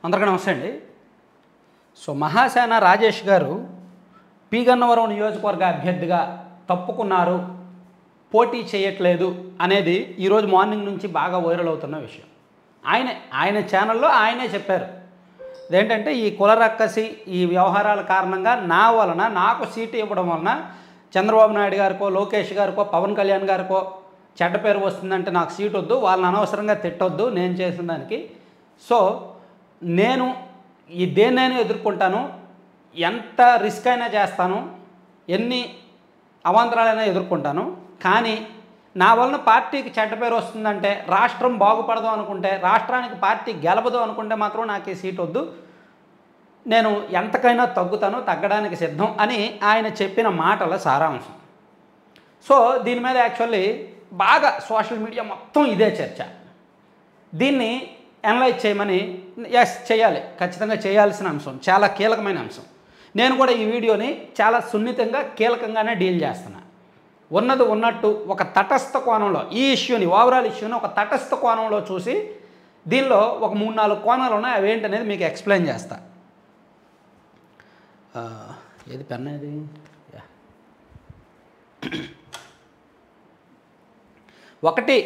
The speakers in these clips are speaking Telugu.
అందరికీ నమస్తే అండి. సో మహాసేన రాజేష్ గారు పి గన్నవరం నియోజకవర్గ అభ్యర్థిగా తప్పుకున్నారు, పోటీ చేయట్లేదు అనేది ఈరోజు మార్నింగ్ నుంచి బాగా వైరల్ అవుతున్న విషయం. ఆయన ఛానల్లో ఆయనే చెప్పారు. అదేంటంటే ఈ కుల రక్కసి ఈ వ్యవహారాల కారణంగా నాకు సీటు ఇవ్వడం వలన చంద్రబాబు నాయుడు గారికో, లోకేష్ గారికో, పవన్ కళ్యాణ్ గారికో చెడ్డ పేరు వస్తుందంటే నాకు సీటు వద్దు, వాళ్ళని అనవసరంగా తిట్టొద్దు నేను చేసిన దానికి. సో నేను దేన్నైనా ఎదుర్కొంటాను, ఎంత రిస్క్ అయినా చేస్తాను, ఎన్ని అవాంతరాలైనా ఎదుర్కొంటాను. కానీ నా వలన పార్టీకి చెడ్డ పేరు వస్తుందంటే, రాష్ట్రం బాగుపడదు అనుకుంటే, రాష్ట్రానికి పార్టీ గెలవదు అనుకుంటే మాత్రం నాకు ఈ సీటు వద్దు, నేను ఎంతకైనా తగ్గడానికి సిద్ధం అని ఆయన చెప్పిన మాటల సారాంశం. సో దీని మీద యాక్చువల్లీ బాగా సోషల్ మీడియా మొత్తం ఇదే చర్చ. దీన్ని అనలైజ్ చేయమని, చేయాలి, ఖచ్చితంగా చేయాల్సిన అంశం, చాలా కీలకమైన అంశం. నేను కూడా ఈ వీడియోని చాలా సున్నితంగా కీలకంగానే డీల్ చేస్తున్నా. ఉన్నది ఉన్నట్టు ఒక తటస్థ కోణంలో ఈ ఇష్యూని, ఓవరాల్ ఇష్యూని ఒక తటస్థ కోణంలో చూసి దీనిలో ఒక 3-4 కోణాలు ఉన్నాయి, అవి ఏంటనేది మీకు ఎక్స్ప్లెయిన్ చేస్తా. ఏది పెన్ ఇది? ఒకటి,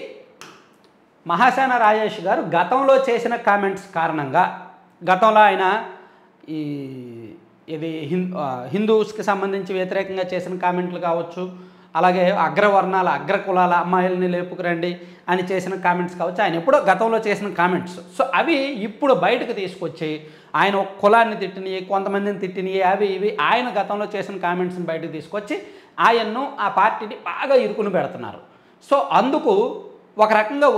మహాసేన రాజేష్ గారు గతంలో చేసిన కామెంట్స్ కారణంగా, గతంలో ఆయన ఇది హిందూస్కి సంబంధించి వ్యతిరేకంగా చేసిన కామెంట్లు కావచ్చు, అలాగే అగ్రవర్ణాల అగ్రకులాల అమ్మాయిల్ని లేపుకురండి అని చేసిన కామెంట్స్ కావచ్చు, ఆయన ఎప్పుడో గతంలో చేసిన కామెంట్స్. సో అవి ఇప్పుడు బయటకు తీసుకొచ్చి ఆయన ఒక కులాన్ని తిట్టినవి, కొంతమందిని తిట్టినవి, అవి ఇవి ఆయన గతంలో చేసిన కామెంట్స్ని బయటకు తీసుకొచ్చి ఆయన్ను, ఆ పార్టీని బాగా ఇరుకుని పెడుతున్నారు. సో అందుకు ఒక రకంగా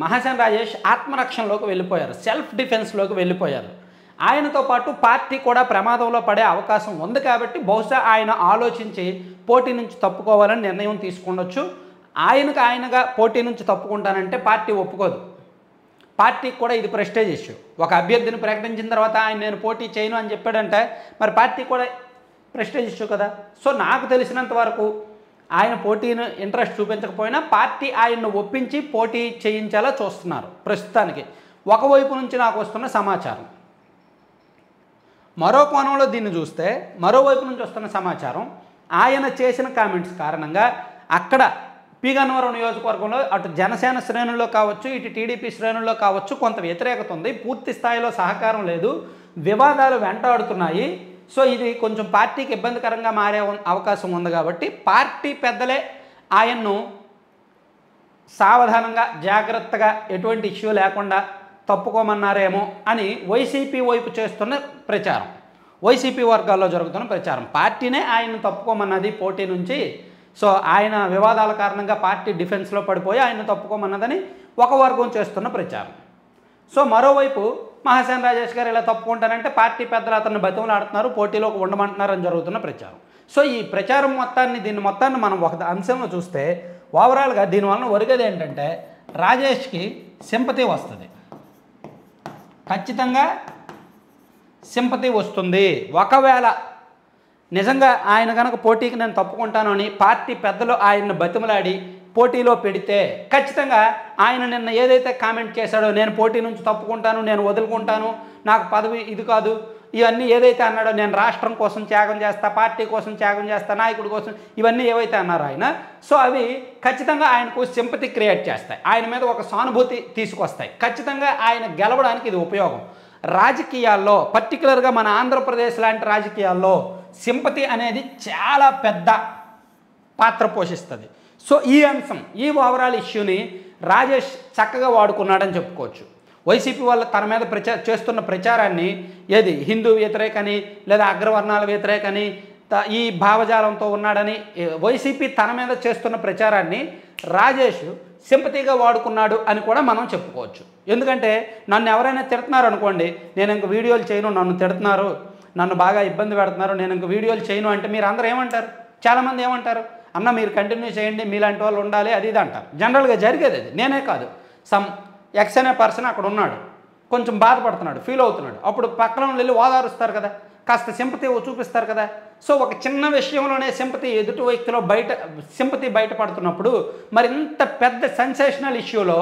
మహాసేన రాజేష్ ఆత్మరక్షణలోకి వెళ్ళిపోయారు, సెల్ఫ్ డిఫెన్స్లోకి వెళ్ళిపోయారు. ఆయనతో పాటు పార్టీ కూడా ప్రమాదంలో పడే అవకాశం ఉంది. కాబట్టి బహుశా ఆయన ఆలోచించి పోటీ నుంచి తప్పుకోవాలని నిర్ణయం తీసుకుండొచ్చు. ఆయనగా పోటీ నుంచి తప్పుకుంటానంటే పార్టీ ఒప్పుకోదు. పార్టీకి కూడా ఇది ప్రెస్టేజ్ ఇష్యూ. ఒక అభ్యర్థిని ప్రకటించిన తర్వాత నేను పోటీ చేయను అని చెప్పాడంటే మరి పార్టీ కూడా ప్రెస్టేజ్ ఇష్యూ కదా. సో నాకు తెలిసినంత వరకు ఆయన పోటీని ఇంట్రెస్ట్ చూపించకపోయినా పార్టీ ఆయన్ను ఒప్పించి పోటీ చేయించేలా చూస్తున్నారు ప్రస్తుతానికి. ఒకవైపు నుంచి నాకు వస్తున్న సమాచారం. మరో కోణంలో దీన్ని చూస్తే, మరోవైపు నుంచి వస్తున్న సమాచారం, ఆయన చేసిన కామెంట్స్ కారణంగా అక్కడ పి గన్నవరం నియోజకవర్గంలో అటు జనసేన శ్రేణుల్లో కావచ్చు, ఇటు టీడీపీ శ్రేణుల్లో కావచ్చు కొంత వ్యతిరేకత ఉంది, పూర్తి స్థాయిలో సహకారం లేదు, వివాదాలు వెంటాడుతున్నాయి. సో ఇది కొంచెం పార్టీకి ఇబ్బందికరంగా మారే అవకాశం ఉంది. కాబట్టి పార్టీ పెద్దలే ఆయన్ను సావధానంగా, జాగ్రత్తగా, ఎటువంటి ఇష్యూ లేకుండా తప్పుకోమన్నారేమో అని వైసీపీ వైపు చేస్తున్న ప్రచారం, వైసీపీ వర్గాల్లో జరుగుతున్న ప్రచారం. పార్టీనే ఆయన్ను తప్పుకోమన్నది పోటీ నుంచి. సో ఆయన వివాదాల కారణంగా పార్టీ డిఫెన్స్లో పడిపోయి ఆయన్ను తప్పుకోమన్నదని ఒక వర్గం చేస్తున్న ప్రచారం. సో మరోవైపు మహాసేన రాజేష్ గారు ఇలా తప్పుకుంటానంటే పార్టీ పెద్దలు అతన్ని బతిమలాడుతున్నారు, పోటీలోకి ఉండమంటున్నారని జరుగుతున్న ప్రచారం. సో ఈ ప్రచారం దీన్ని మొత్తాన్ని మనం ఒక అంశంలో చూస్తే ఓవరాల్గా దీనివలన ఒరిగేది ఏంటంటే రాజేష్కి సింపతి వస్తుంది, ఖచ్చితంగా సింపతి వస్తుంది. ఒకవేళ నిజంగా ఆయన కనుక పోటీకి నేను తప్పుకుంటాను అని పార్టీ పెద్దలు ఆయన్ని బతిమలాడి పోటీలో పెడితే ఖచ్చితంగా ఆయన నిన్న ఏదైతే కామెంట్ చేశాడో, నేను పోటీ నుంచి తప్పుకుంటాను, నేను వదులుకుంటాను, నాకు పదవి ఇది కాదు, ఇవన్నీ ఏదైతే అన్నాడో, నేను రాష్ట్రం కోసం త్యాగం చేస్తా, పార్టీ కోసం త్యాగం చేస్తా, నాయకుడి కోసం, ఇవన్నీ ఏవైతే అన్నారో ఆయన, సో అవి ఖచ్చితంగా ఆయనకు సింపతి క్రియేట్ చేస్తాయి, ఆయన మీద ఒక సానుభూతి తీసుకొస్తాయి. ఖచ్చితంగా ఆయన గెలవడానికి ఇది ఉపయోగం. రాజకీయాల్లో, పర్టికులర్గా మన ఆంధ్రప్రదేశ్ లాంటి రాజకీయాల్లో సింపతి అనేది చాలా పెద్ద పాత్ర పోషిస్తుంది. సో ఈ అంశం, ఈ ఓవరాల్ ఇష్యూని రాజేష్ చక్కగా వాడుకున్నాడని చెప్పుకోవచ్చు. వైసీపీ వాళ్ళు తన మీద చేస్తున్న ప్రచారాన్ని, ఏది హిందూ వ్యతిరేకని లేదా అగ్రవర్ణాల వ్యతిరేకని, ఈ భావజాలంతో ఉన్నాడని వైసీపీ తన మీద చేస్తున్న ప్రచారాన్ని రాజేష్ సింపతిగా వాడుకున్నాడు అని కూడా మనం చెప్పుకోవచ్చు. ఎందుకంటే నన్ను ఎవరైనా తిడుతున్నారు అనుకోండి, నేను ఇంక వీడియోలు చేయను, నన్ను తిడుతున్నారు, నన్ను బాగా ఇబ్బంది పెడుతున్నారు, నేను ఇంక వీడియోలు చేయను అంటే మీరు అందరూ ఏమంటారు? చాలామంది ఏమంటారు? అన్న మీరు కంటిన్యూ చేయండి, మీలాంటి వాళ్ళు ఉండాలి, అది ఇది అంటారు. జనరల్గా జరిగేది అది. నేనే కాదు, సమ్ ఎక్స్ అనే పర్సన్ అక్కడ ఉన్నాడు, కొంచెం బాధపడుతున్నాడు, ఫీల్ అవుతున్నాడు, అప్పుడు పక్కన వెళ్ళి ఓదారుస్తారు కదా, కాస్త సింపతి చూపిస్తారు కదా. సో ఒక చిన్న విషయంలోనే సింపతి ఎదుటి వ్యక్తిలో సింపతి బయటపడుతున్నప్పుడు మరి ఇంత పెద్ద సెన్సేషనల్ ఇష్యూలో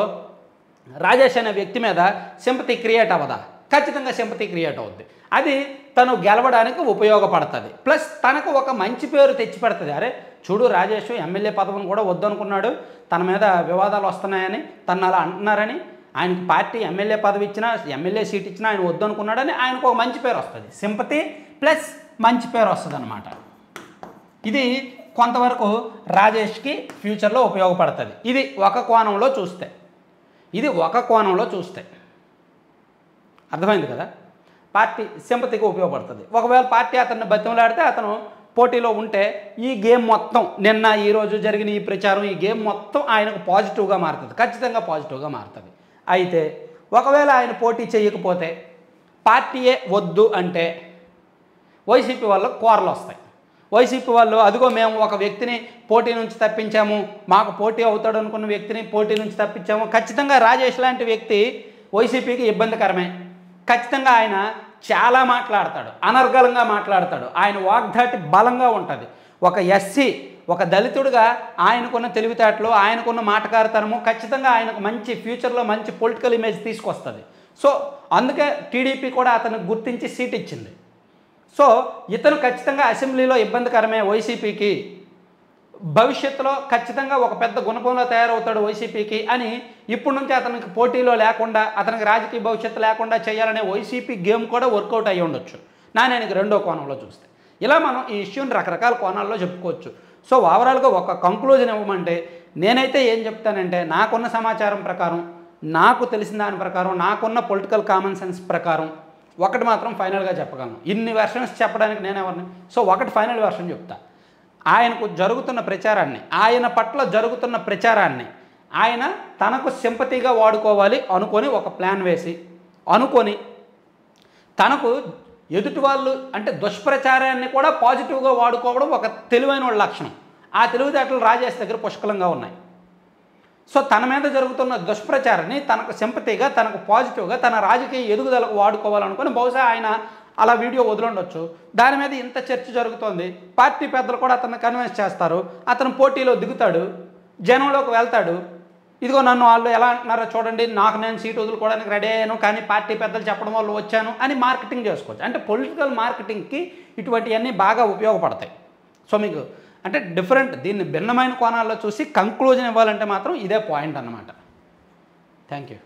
రాజేష్ అనే వ్యక్తి మీద సింపతి క్రియేట్ అవ్వదా? ఖచ్చితంగా సింపతి క్రియేట్ అవుద్ది. అది తను గెలవడానికి ఉపయోగపడుతుంది. ప్లస్ తనకు ఒక మంచి పేరు తెచ్చిపెడుతుంది. అరే చూడు రాజేష్ ఎమ్మెల్యే పదవిని కూడా వద్దనుకున్నాడు, తన మీద వివాదాలు వస్తున్నాయని తను అలా అంటున్నారని, ఆయనకి పార్టీ ఎమ్మెల్యే పదవి ఇచ్చినా ఎమ్మెల్యే సీట్ ఇచ్చినా ఆయన వద్దనుకున్నాడని ఆయనకు ఒక మంచి పేరు వస్తుంది. సింపతి ప్లస్ మంచి పేరు వస్తుంది అన్నమాట. ఇది కొంతవరకు రాజేష్కి ఫ్యూచర్లో ఉపయోగపడుతుంది. ఇది ఒక కోణంలో చూస్తే అర్థమైంది కదా. పార్టీ సింపతికి ఉపయోగపడుతుంది. ఒకవేళ పార్టీ అతన్ని బతిమలాడితే అతను పోటీలో ఉంటే ఈ గేమ్ మొత్తం నిన్న ఈరోజు జరిగిన ఈ ప్రచారం ఈ గేమ్ మొత్తం ఆయనకు పాజిటివ్గా మారుతుంది, ఖచ్చితంగా పాజిటివ్గా మారుతుంది. అయితే ఒకవేళ ఆయన పోటీ చేయకపోతే పార్టీయే వద్దు అంటే వైసీపీ వాళ్ళకు కోరలు వస్తాయి. వైసీపీ వాళ్ళు అదిగో మేము ఒక వ్యక్తిని పోటీ నుంచి తప్పించాము, మాకు పోటీ అవుతాడు అనుకున్న వ్యక్తిని పోటీ నుంచి తప్పించాము. ఖచ్చితంగా రాజేష్ లాంటి వ్యక్తి వైసీపీకి ఇబ్బందికరమే. ఖచ్చితంగా ఆయన చాలా మాట్లాడతాడు, అనర్గళంగా మాట్లాడతాడు, ఆయన వాగ్ధాటి బలంగా ఉంటుంది. ఒక ఎస్సీ ఒక దళితుడిగా ఆయనకున్న తెలివితేటలు ఆయనకున్న మాటకారితనము ఖచ్చితంగా ఆయనకు మంచి ఫ్యూచర్లో మంచి పొలిటికల్ ఇమేజ్ తీసుకొస్తుంది. సో అందుకే టీడీపీ కూడా అతనికి గుర్తించి సీట్ ఇచ్చింది. సో ఇతను ఖచ్చితంగా అసెంబ్లీలో ఇబ్బందికరమే వైసీపీకి, భవిష్యత్తులో ఖచ్చితంగా ఒక పెద్ద గుణపంలో తయారవుతాడు వైసీపీకి అని ఇప్పటి నుంచి అతనికి పోటీలో లేకుండా అతనికి రాజకీయ భవిష్యత్తు లేకుండా చేయాలనే వైసీపీ గేమ్ కూడా వర్కౌట్ అయ్యి ఉండొచ్చు. నానికి రెండో కోణంలో చూస్తే ఇలా మనం ఈ ఇష్యూని రకరకాల కోణాల్లో చెప్పుకోవచ్చు. సో ఓవరాల్గా ఒక కంక్లూజన్ ఇవ్వమంటే నేనైతే ఏం చెప్తానంటే నాకున్న సమాచారం ప్రకారం, నాకు తెలిసిన దాని ప్రకారం, నాకున్న పొలిటికల్ కామన్ సెన్స్ ప్రకారం ఒకటి మాత్రం ఫైనల్గా చెప్పగలను. ఇన్ని వెర్షన్స్ చెప్పడానికి నేనెవరిని? సో ఒకటి ఫైనల్ వెర్షన్ చెప్తా. ఆయనకు జరుగుతున్న ప్రచారాన్ని, ఆయన పట్ల జరుగుతున్న ప్రచారాన్ని ఆయన తనకు సింపతిగా వాడుకోవాలి అనుకొని ఒక ప్లాన్ వేసి అనుకొని తనకు ఎదుటి వాళ్ళు అంటే దుష్ప్రచారాన్ని కూడా పాజిటివ్గా వాడుకోవడం ఒక తెలివైన వాళ్ళ లక్షణం. ఆ తెలివితేటలు రాజేష్ దగ్గర పుష్కలంగా ఉన్నాయి. సో తన మీద జరుగుతున్న దుష్ప్రచారాన్ని తనకు సింపతిగా తనకు పాజిటివ్గా తన రాజకీయ ఎదుగుదలకు వాడుకోవాలనుకొని బహుశా ఆయన అలా వీడియో వదిలిండొచ్చు. దాని మీద ఇంత చర్చ జరుగుతోంది. పార్టీ పెద్దలు కూడా అతన్ని కన్విన్స్ చేస్తారు, అతను పోటీలో దిగుతాడు, జనంలోకి వెళ్తాడు. ఇదిగో నన్ను వాళ్ళు ఎలా అంటున్నారో చూడండి, నాకు నేను సీట్ వదులుకోవడానికి రెడీ అయ్యాను కానీ పార్టీ పెద్దలు చెప్పడం వల్ల వచ్చాను అని మార్కెటింగ్ చేసుకోవచ్చు. అంటే పొలిటికల్ మార్కెటింగ్కి ఇటువంటివన్నీ బాగా ఉపయోగపడతాయి. సో మీకు అంటే డిఫరెంట్ దీన్ని భిన్నమైన కోణాల్లో చూసి కంక్లూజన్ ఇవ్వాలంటే మాత్రం ఇదే పాయింట్ అన్నమాట. Thank you.